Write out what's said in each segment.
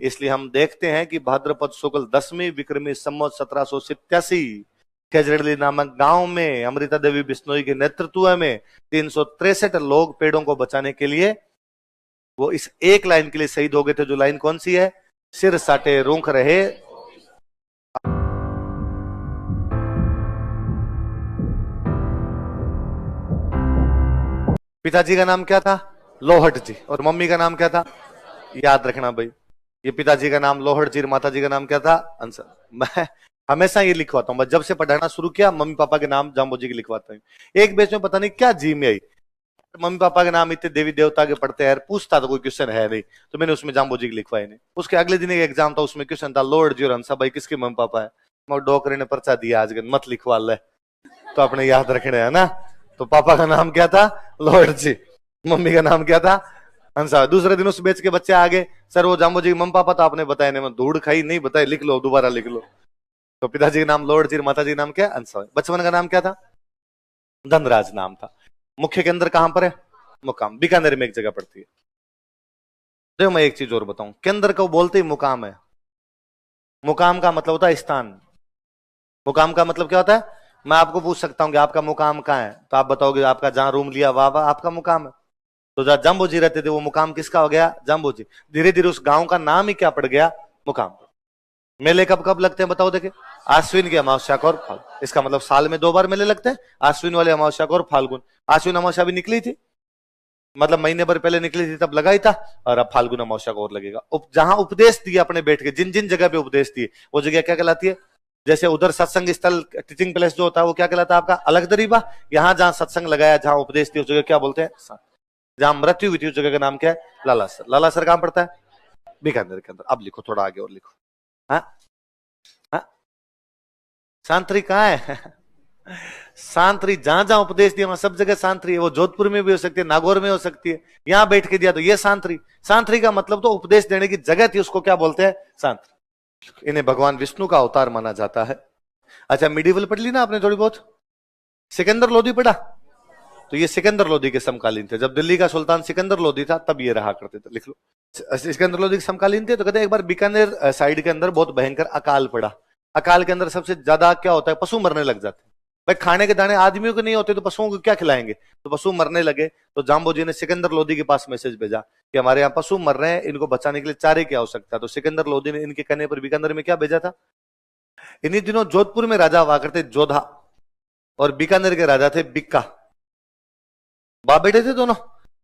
इसलिए हम देखते हैं कि भाद्रपद शुक्ल 10वीं विक्रमी संवत 1787 खेजड़ी नामक गांव में अमृता देवी बिश्नोई के नेतृत्व में 363 लोग पेड़ों को बचाने के लिए वो इस एक लाइन के लिए शहीद हो गए थे। जो लाइन कौन सी है? सिर साटे रूंख रहे। पिताजी का नाम क्या था? लोहट जी। और मम्मी का नाम क्या था? याद रखना भाई, ये पिताजी का नाम लोहट जी, माता जी का नाम क्या था? अंसर। मैं हमेशा ये लिखवाता हूँ, जब से पढ़ाना शुरू किया मम्मी पापा के नाम जाम्बो जी के लिखवाता हूँ। एक बेच में पता नहीं क्या जी में आई, मम्मी पापा के नाम इतने देवी देवता के पढ़ते हैं, पूछता तो कोई क्वेश्चन है नहीं, तो मैंने उसमें जाम्बो जी के लिखवाए नहीं। उसके अगले दिन एक एग्जाम था, उसमें क्वेश्चन था लोहट जी और हंसा भाई किसके मम्मी पापा है? मैं डॉक्टर ने पर्चा दिया आज मत लिखवा ले, तो अपने याद रखने है ना। तो पापा का नाम क्या था? लोहट जी। मम्मी का नाम क्या था? हंसा। दूसरे दिन उस बेच के बच्चे आ गए, सर वो जाम्बो जी के मम्मी पापा तो आपने बताया नहीं। मैं धूड़ खाई नहीं बताए, लिख लो दोबारा लिख लो। तो पिताजी का नाम लोहट जी, माता जी का नाम क्या? हंसा। बचपन का नाम क्या था? धनराज नाम था। मुख्य केंद्र कहां पर है? मुकाम। बीकानेर में एक जगह पड़ती है। तो मैं एक चीज और बताऊं, केंद्र को बोलते ही मुकाम है। मुकाम का मतलब होता है स्थान। मुकाम का मतलब क्या होता है? मैं आपको पूछ सकता हूं कि आपका मुकाम कहां है, तो आप बताओगे आपका जहां रूम लिया वाह आपका मुकाम है। तो जहां जाम्बो जी रहते थे वो मुकाम किसका हो गया? जाम्बो जी। धीरे धीरे उस गांव का नाम ही क्या पड़ गया? मुकाम। मेले कब कब लगते हैं बताओ देखे? आश्विन की अमावस्या को और फाल्गुन। इसका मतलब साल में 2 बार मेले लगते हैं, आश्विन वाले अमावस्या को और फाल्गुन। आश्विन अमावस्या भी निकली थी, मतलब महीने भर पहले निकली थी तब लगा ही था, और अब फाल्गुन अमावस्या को और लगेगा। जहां उपदेश दिए अपने बैठ के, जिन जिन जगह पे उपदेश दिए वो जगह क्या कहलाती है? जैसे उधर सत्संग स्थल टीचिंग प्लेस जो होता है वो क्या कहलाता है आपका? अलग दरीबा। यहां जहां सत्संग लगाया, जहां उपदेश दिया उस जगह क्या बोलते हैं? जहां मृत्यु हुई थी उस जगह का नाम क्या है? लालासर। लालासर कहां पड़ता है? बीकानेर के अंदर। अब लिखो थोड़ा आगे और लिखो। हाँ हाँ, सांतरी कहाँ है? सांतरी जहां जहां उपदेश दिया वहां सब जगह सांतरी है। वो जोधपुर में भी हो सकती है, नागौर में हो सकती है, यहां बैठ के दिया तो ये सांतरी। सांतरी का मतलब तो उपदेश देने की जगह थी, उसको क्या बोलते हैं? सांतरी। इन्हें भगवान विष्णु का अवतार माना जाता है। अच्छा, मिडिवल पढ़ ली ना आपने थोड़ी बहुत? सिकंदर लोधी पढ़ा? तो ये सिकंदर लोधी के समकालीन थे। जब दिल्ली का सुल्तान सिकंदर लोधी था तब ये रहा करते थे, लिख लो। सिकंदर लोधी के समकालीन थे। तो कहते एक बार बीकानेर साइड के अंदर बहुत भयंकर अकाल पड़ा। अकाल के अंदर सबसे ज्यादा क्या होता है? पशु मरने लग जाते हैं। भाई खाने के दाने आदमियों के नहीं होते तो पशुओं को क्या खिलाएंगे? तो पशु मरने लगे। तो जाम्बो जी ने सिकंदर लोधी के पास मैसेज भेजा कि हमारे यहाँ पशु मर रहे हैं, इनको बचाने के लिए चारे की आवश्यकता है। तो सिकंदर लोधी ने इनके कहने पर बीकानेर में क्या भेजा था? इन्हीं दिनों जोधपुर में राजा हुआ करते जोधा, और बीकानेर के राजा थे बिक्का। बाप बेटे थे दोनों।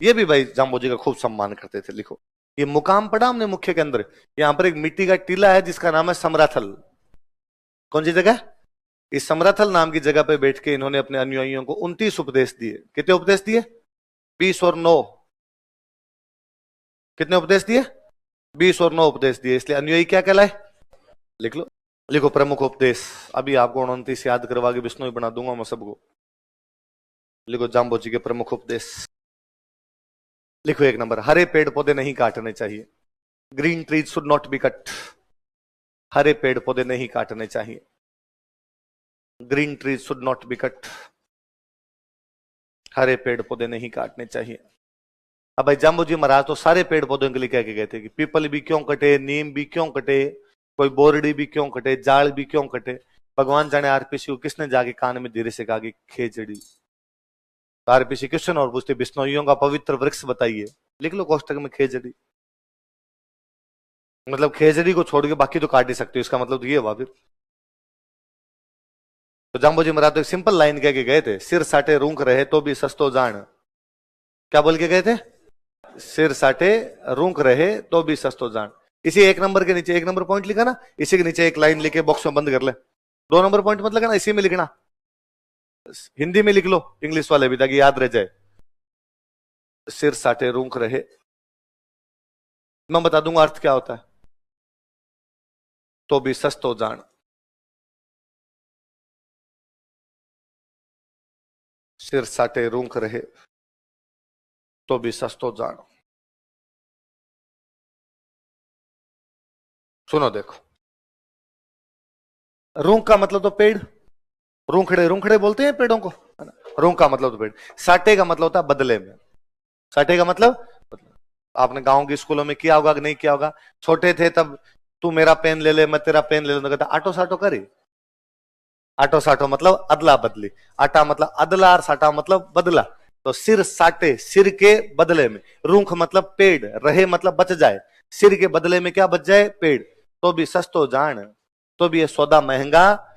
ये भी भाई जाम्बो जी का खूब सम्मान करते थे। लिखो, ये मुकाम पड़ा हमने मुख्य के अंदर। यहां पर एक मिट्टी का टीला है जिसका नाम है समराथल। कौन सी जगह? इस समराथल नाम की जगह पे बैठ के इन्होंने अपने अनुयायियों को 29 उपदेश दिए। कितने उपदेश दिए? 20 और 9। कितने उपदेश दिए? 20 और 9 उपदेश दिए। इसलिए अनुयायी क्या कहलाए? लिख लो, लिखो प्रमुख उपदेश। अभी आपको 29 याद करवा के विष्णु बना दूंगा मैं सबको। लिखो जाम्बो जी के प्रमुख उपदेश। लिखो 1 नंबर, हरे पेड़ पौधे नहीं काटने चाहिए। Green trees should not be cut. हरे पेड़ पौधे नहीं काटने चाहिए। Green trees should not be cut. हरे पेड़ पौधे नहीं काटने चाहिए। अब भाई जाम्बो जी महाराज तो सारे पेड़ पौधों के लिए कह के गए थे कि पीपल भी क्यों कटे, नीम भी क्यों कटे, कोई बोरडी भी क्यों कटे, जाड़ भी क्यों कटे। भगवान जाने आरपीसी को किसने जाके कान में धीरे से कहा कि खेजड़ी। आरपीसी क्वेश्चन और पूछते बिश्नोइयों का पवित्र वृक्ष बताइए। लिख लो कोष्टक में खेजड़ी। मतलब खेजड़ी को छोड़ के बाकी तो काट ही सकते हो, इसका मतलब तो ये हुआ फिर। तो जाम्बो जी महाराज तो एक सिंपल लाइन कह के गए थे, सिर साटे रूंख रहे तो भी सस्तो जान। क्या बोल के गए थे? सिर साटे रूंख रहे तो भी सस्तो जान। इसी 1 नंबर के नीचे 1 नंबर पॉइंट लिखा ना, इसी के नीचे एक लाइन लिखे बॉक्स में बंद कर ले। 2 नंबर पॉइंट मत लिखना, इसी में लिखना। हिंदी में लिख लो, इंग्लिश वाले भी, ताकि याद रह जाए। सिर साटे रूंख रहे, मैं बता दूंगा अर्थ क्या होता है। तो भी सस्तो जान। सिर साटे रूंख रहे तो भी सस्तो जान। सुनो देखो, रूंख का मतलब तो पेड़, रूंखड़े रूंखड़े बोलते हैं पेड़ों को, रूंख का मतलब तो पेड़। साटे का मतलब होता है बदले में। साटे का मतलब आपने गांव के स्कूलों में किया होगा कि नहीं किया होगा? छोटे थे तब तू मेरा पेन ले ले, मैं तेरा पेन ले लूंगा, कहता आटो साटो करी। आटो साटो मतलब अदला बदली, आटा मतलब अदला और साटा मतलब बदला। तो सिर साटे, सिर के बदले में। रूख मतलब पेड़, रहे मतलब बच जाए, सिर के बदले में क्या बच जाए? पेड़। तो भी सस्तो जान, तो भी ये सौदा महंगा।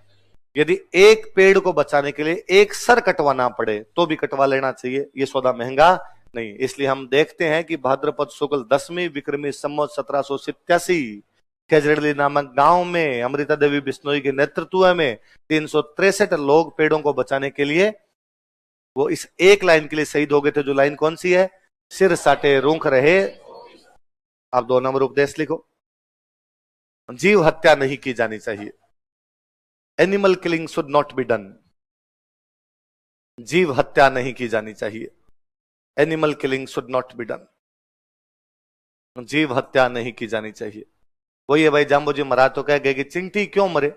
यदि एक पेड़ को बचाने के लिए एक सर कटवाना पड़े तो भी कटवा लेना चाहिए, ये सौदा महंगा नहीं। इसलिए हम देखते हैं कि भाद्रपद शुक्ल 10वीं विक्रमी संवत 1787 खेजड़ी नामक गांव में अमृता देवी बिश्नोई के नेतृत्व में 363 लोग पेड़ों को बचाने के लिए वो इस एक लाइन के लिए शहीद हो गए थे। जो लाइन कौन सी है? सिर साटे रूख रहे। आप 2 नंबर उपदेश लिखो। जीव हत्या नहीं की जानी चाहिए। Animal killing should not be done. जीव हत्या नहीं की जानी चाहिए। Animal killing should not be done. जीव हत्या नहीं की जानी चाहिए। वही है भाई, जाम्बोजी महाराज तो कह गए कि चिंटी क्यों मरे,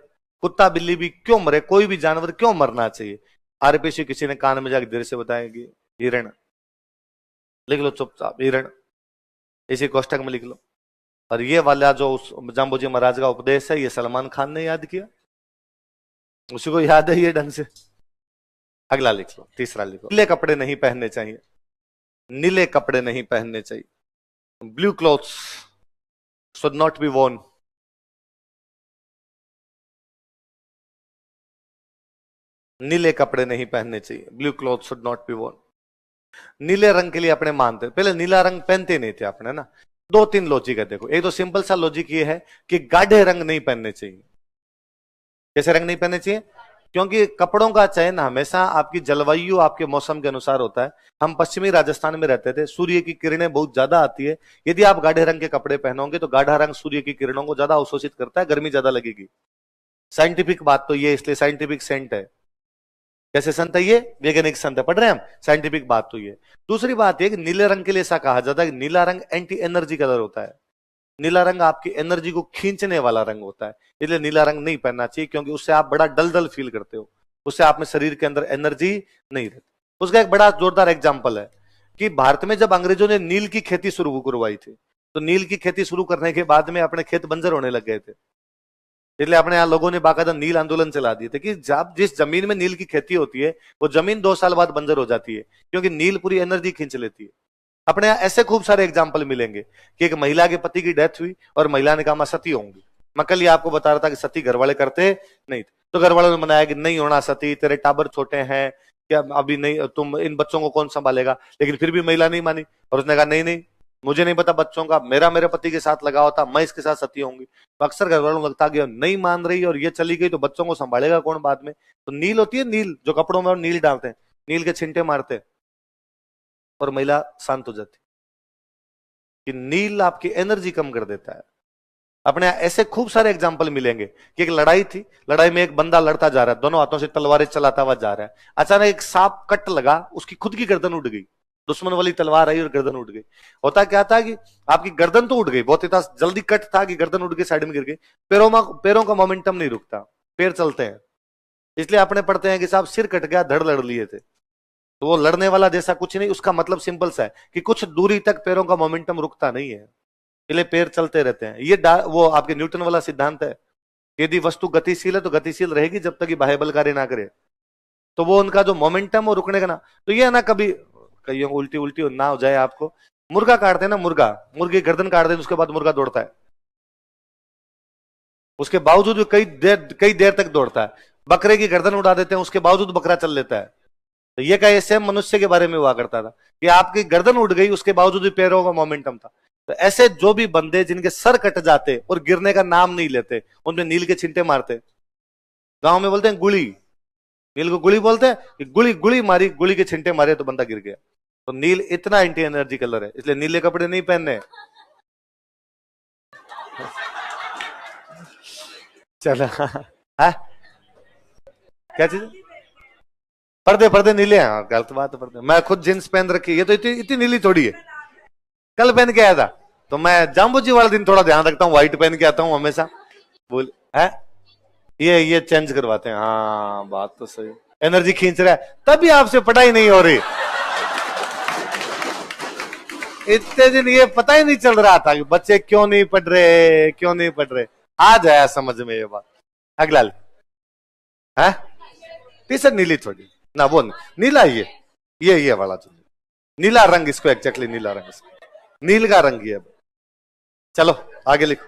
कुत्ता बिल्ली भी क्यों मरे, कोई भी जानवर क्यों मरना चाहिए। आरपीसी किसी ने कान में जाकर देर से बताएगी हिरण। लिख लो चुपचाप, हिरण, इसी कोष्टक में लिख लो। और ये वाला जो उस जाम्बोजी महाराज का उपदेश है, ये सलमान खान ने याद किया, उसी को याद है ये ढंग से। अगला लिख लो, तीसरा लिखो। नीले कपड़े नहीं पहनने चाहिए। नीले कपड़े नहीं पहनने चाहिए। Blue clothes should not B Warne. नीले कपड़े नहीं पहनने चाहिए। Blue cloth should not B Warne. नीले रंग के लिए अपने मानते, पहले नीला रंग पहनते नहीं थे अपने ना। 2-3 लॉजिक है देखो। एक तो सिंपल सा लॉजिक ये है कि गाढ़े रंग नहीं पहनने चाहिए। कैसे रंग नहीं पहनने चाहिए? क्योंकि कपड़ों का चयन हमेशा आपकी जलवायु, आपके मौसम के अनुसार होता है। हम पश्चिमी राजस्थान में रहते थे, सूर्य की किरणें बहुत ज्यादा आती है। यदि आप गाढ़े रंग के कपड़े पहनोगे तो गाढ़ा रंग सूर्य की किरणों को ज्यादा अवशोषित करता है, गर्मी ज्यादा लगेगी। साइंटिफिक बात तो ये, इसलिए साइंटिफिक सेंट है। कैसे संत है ये? वैज्ञानिक संत है, पढ़ रहे हैं हम। साइंटिफिक बात तो ये। दूसरी बात यह कि नीले रंग के लिए ऐसा कहा जाता है कि नीला रंग एंटी एनर्जी कलर होता है। नीला रंग आपकी एनर्जी को खींचने वाला रंग होता है, इसलिए नीला रंग नहीं पहनना चाहिए, क्योंकि उससे आप बड़ा डल डल फील करते हो, उससे आप में शरीर के अंदर एनर्जी नहीं रहती। उसका एक बड़ा जोरदार एग्जाम्पल है कि भारत में जब अंग्रेजों ने नील की खेती शुरू करवाई थी, तो नील की खेती शुरू करने के बाद में अपने खेत बंजर होने लग गए थे। इसलिए अपने यहाँ लोगों ने बाकायदा नील आंदोलन चला दिए थे कि जब जिस जमीन में नील की खेती होती है वो जमीन 2 साल बाद बंजर हो जाती है, क्योंकि नील पूरी एनर्जी खींच लेती है। अपने यहाँ ऐसे खूब सारे एग्जाम्पल मिलेंगे कि एक महिला के पति की डेथ हुई और महिला ने कहा मैं सती होंगी। मैं कल ये आपको बता रहा था कि सती घर वाले करते नहीं थे, तो घर वालों ने मनाया कि नहीं होना सती, तेरे टाबर छोटे हैं, क्या अभी नहीं, तुम इन बच्चों को कौन संभालेगा। लेकिन फिर भी महिला नहीं मानी और उसने कहा नहीं नहीं, मुझे नहीं पता बच्चों का, मेरे पति के साथ लगा होता, मैं इसके साथ सती होंगी। तो अक्सर घर वालों को लगता कि नहीं मान रही और ये चली गई तो बच्चों को संभालेगा कौन बाद में। तो नील होती है, नील जो कपड़ों में और नील डालते हैं, नील के छिंटे मारते हैं और महिला शांत हो जाती। कि नील आपकी एनर्जी कम कर देता है। अपने ऐसे खूब सारे एग्जाम्पल मिलेंगे कि एक लड़ाई थी, लड़ाई में एक बंदा लड़ता जा रहा है, दोनों हाथों से तलवारें चलाता हुआ जा रहा है। अचानक एक सांप कट लगा, उसकी खुद की गर्दन उठ गई, दुश्मन वाली तलवार आई और गर्दन उठ गई। होता क्या था कि आपकी गर्दन तो उठ गई, बहुत इतना जल्दी कट था कि गर्दन उठ गई, साइड में गिर गई। पैरों का मोमेंटम नहीं रुकता, पैर चलते हैं। इसलिए अपने पढ़ते हैं कि साहब सिर कट गया, धड़ लड़ लिए थे। तो वो लड़ने वाला जैसा कुछ नहीं, उसका मतलब सिंपल सा है कि कुछ दूरी तक पैरों का मोमेंटम रुकता नहीं है, इसलिए पैर चलते रहते हैं। ये वो आपके न्यूटन वाला सिद्धांत है, यदि वस्तु गतिशील है तो गतिशील रहेगी जब तक कि बाह्य बल कार्य ना करे। तो वो उनका जो मोमेंटम वो रुकने का ना, तो ये ना कभी कहीं उल्टी उल्टी ना हो जाए आपको। मुर्गा काटते हैं ना, मुर्गी गर्दन काट दें उसके बाद मुर्गा दौड़ता है, उसके बावजूद कई देर तक दौड़ता है। बकरे की गर्दन उड़ा देते हैं, उसके बावजूद बकरा चल लेता है। तो ये का सेम मनुष्य के बारे में हुआ करता था कि आपकी गर्दन उड़ गई, उसके बावजूद भी पैरों का मोमेंटम था। तो ऐसे जो भी बंदे जिनके सर कट जाते और गिरने का नाम नहीं लेते, उनमें नील के छिंटे मारते। गांव में बोलते हैं गुली, नील को गुली बोलते हैं कि गुली गुली मारी, गुली के छिंटे मारे तो बंदा गिर गया। तो नील इतना एंटी एनर्जी कलर है, इसलिए नीले कपड़े नहीं पहनने। चलो हाँ क्या चीज? पर्दे नीले हैं, गलत बात है पर्दे। मैं खुद जींस पहन रखी, ये तो इतनी नीली थोड़ी है। कल पहन के आया था, तो मैं जाम्बू जी वाला दिन थोड़ा ध्यान रखता हूँ, व्हाइट पहन के आता हूँ हमेशा। बोल है ये चेंज करवाते हैं। हाँ बात तो सही, एनर्जी खींच रहा है, तभी आपसे पढ़ाई नहीं हो रही। इतने दिन ये पता ही नहीं चल रहा था कि बच्चे क्यों नहीं पढ़ रहे, क्यों नहीं पढ़ रहे। आज आया समझ में ये बात। अगला है टी शर्ट नीली थोड़ी ना, वो नीला ये वाला जो नीला रंग, इसको एग्जैक्टली नीला रंग, इसको नील का रंग ये। चलो आगे लिखो,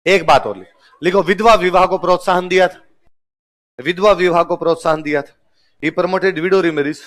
एक बात और लिखो, विधवा विवाह को प्रोत्साहन दिया था, विधवा विवाह को प्रोत्साहन दिया था। ही प्रमोटेड विडो रिमेरीज